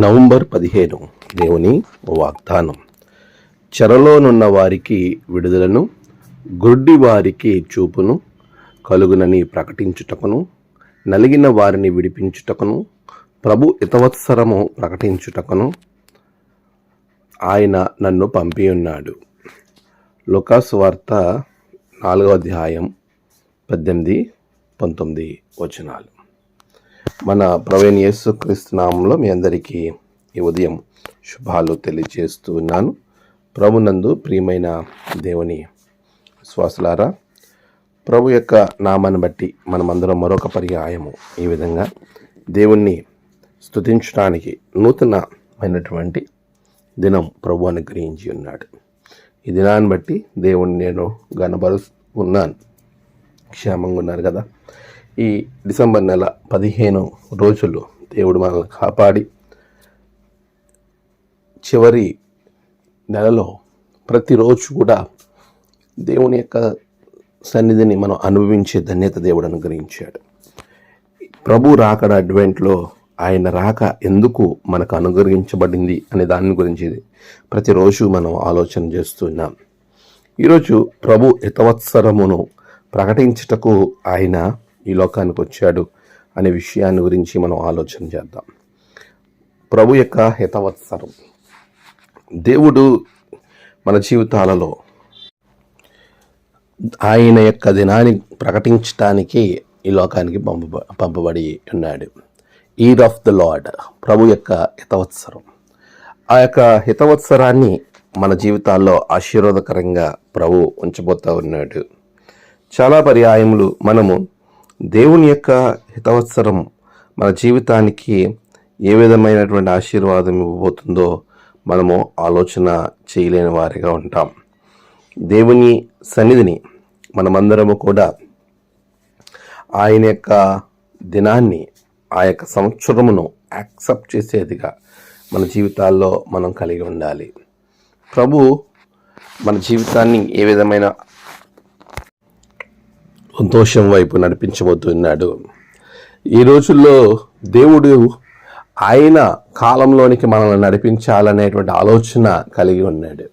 November 15 దేవుని వాగ్దానం. చెరలోనున్న వారికి విడుదలను, గుడ్డి వారికి చూపును కలుగునని ప్రకటించుటకును, నలిగిన వారిని విడిపించుటకును, ప్రభు హితవత్సరము ప్రకటించుటకును ఆయన నన్ను పంపి ఉన్నాడు. లూకాసు వార్త 4వ అధ్యాయం 18-19 వచనాలు. మన ప్రభువైన యేసుక్రీస్తు నామములో మీ అందరికీ ఈ ఉదయం శుభాలు తెలియజేస్తూ ఉన్నాను. ప్రభునందు ప్రియమైన దేవుని విశ్వాసులారా, ప్రభు యొక్క నామాన్ని బట్టి మనమందరం మరొక పర్యాయము ఈ విధంగా దేవుణ్ణి స్తుతించడానికి నూతనమైనటువంటి దినం ప్రభు అనుగ్రహించి ఉన్నాడు. ఈ దినాన్ని బట్టి దేవుణ్ణి నేను ఉన్నాను. క్షేమంగా ఉన్నారు కదా. ఈ డిసెంబర్ నెల 15 రోజులు దేవుడు మనల్ని కాపాడి చివరి నెలలో ప్రతిరోజు కూడా దేవుని యొక్క సన్నిధిని మనం అనుభవించే ధన్యత దేవుడు అనుగ్రహించాడు. ప్రభు రాకడ అడ్వెంట్లో ఆయన రాక ఎందుకు మనకు అనుగ్రహించబడింది అనే దాని గురించి ప్రతిరోజు మనం ఆలోచన చేస్తున్నాం. ఈరోజు ప్రభు హితవత్సరమును ప్రకటించుటకు ఆయన ఈ లోకానికి వచ్చాడు అనే విషయాన్ని గురించి మనం ఆలోచన చేద్దాం. ప్రభు యొక్క హితవత్సరం, దేవుడు మన జీవితాలలో ఆయన యొక్క దినాన్ని ప్రకటించడానికి ఈ లోకానికి పంపబడి ఉన్నాడు. ఈడ్ ఆఫ్ ద లార్డ్, ప్రభు యొక్క హితవత్సరం. ఆ యొక్క హితవత్సరాన్ని మన జీవితాల్లో ఆశీర్వాదకరంగా ప్రభు ఉంచబోతూ ఉన్నాడు. చాలా పర్యాయములు మనము దేవుని యొక్క హితవత్సరం మన జీవితానికి ఏ విధమైనటువంటి ఆశీర్వాదం ఇవ్వబోతుందో మనము ఆలోచన చేయలేని వారిగా ఉంటాం. దేవుని సన్నిధిని మనమందరము కూడా ఆయన యొక్క దినాన్ని, ఆ యొక్క సంవత్సరమును యాక్సెప్ట్ చేసేదిగా మన జీవితాల్లో మనం కలిగి ఉండాలి. ప్రభు మన జీవితాన్ని ఏ విధమైన సంతోషం వైపు నడిపించబోతున్నాడు. ఈ రోజుల్లో దేవుడు ఆయన కాలంలోనికి మనల్ని నడిపించాలనేటువంటి ఆలోచన కలిగి ఉన్నాడు.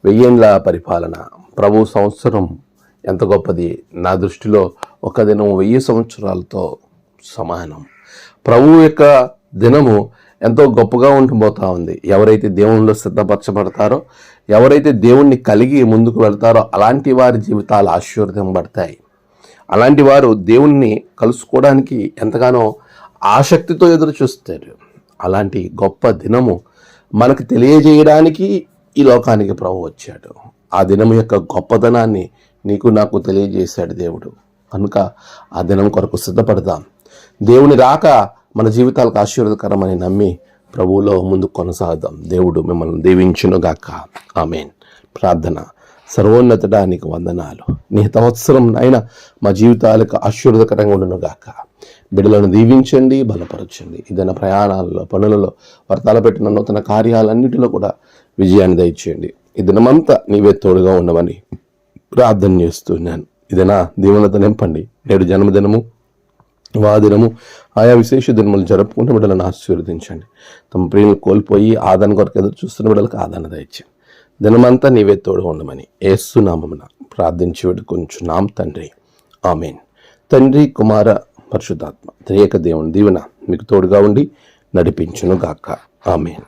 1000 ఏళ్ల పరిపాలన, ప్రభు సంవత్సరం ఎంత గొప్పది. నా దృష్టిలో ఒక దినం 1000 సంవత్సరాలతో సమానం. ప్రభు యొక్క దినము ఎంతో గొప్పగా ఉండిపోతూ ఉంది. ఎవరైతే దేవునిలో సిద్ధపరచబడతారో, ఎవరైతే దేవుణ్ణి కలిగి ముందుకు వెళ్తారో అలాంటి వారి జీవితాలు ఆశీర్వదింపబడతాయి. అలాంటి వారు దేవుణ్ణి కలుసుకోవడానికి ఎంతగానో ఆసక్తితో ఎదురు చూస్తారు. అలాంటి గొప్ప దినము మనకు తెలియజేయడానికి ఈ లోకానికి ప్రభు వచ్చాడు. ఆ దినము యొక్క గొప్పదనాన్ని నీకు నాకు తెలియజేశాడు దేవుడు. కనుక ఆ దినం కొరకు సిద్ధపడదాం. దేవుని రాక మన జీవితాలకు ఆశీర్వాదకరమని నమ్మి ప్రభువులో ముందు కొనసాగుదాం. దేవుడు మిమ్మల్ని దీవించునుగాక. ఆమేన్. ప్రార్థన. సర్వోన్నతుడా, నీకు వందనాలు. నీ హితవత్సరం అయినా మా జీవితాలకు ఆశీర్వాదకరంగా ఉండునుగాక. బిడ్డలను దీవించండి, బలపరచండి. ఏదైనా ప్రయాణాలలో, పనులలో వారు తలపెట్టిన నూతన కార్యాలన్నిటిలో కూడా విజయాన్ని దయచేయండి. ఈ దినమంతా నీవే తోడుగా ఉండమని ప్రార్థన చేస్తున్నాను. ఇదేనా దీవెనతో నింపండి. నేడు జన్మదినము, వాదినము, ఆయా విశేష దినములు జరుపుకుంటే బిడ్డలను ఆశీర్వదించండి. తమ ప్రియులు కోల్పోయి ఆదరణ కొరకు ఎదురు చూస్తున్న బిడ్డలకు ఆదరణ దయచేయండి. దినమంతా నీవే తోడు ఉండమని యేసు నామమున ప్రార్థించి వేడుకొంచున్నాం తండ్రి. ఆమేన్. తండ్రి, కుమార, పరిశుద్ధాత్మ త్రియేక దేవుని దీవెన మీకు తోడుగా ఉండి నడిపించును గాక. ఆమేన్.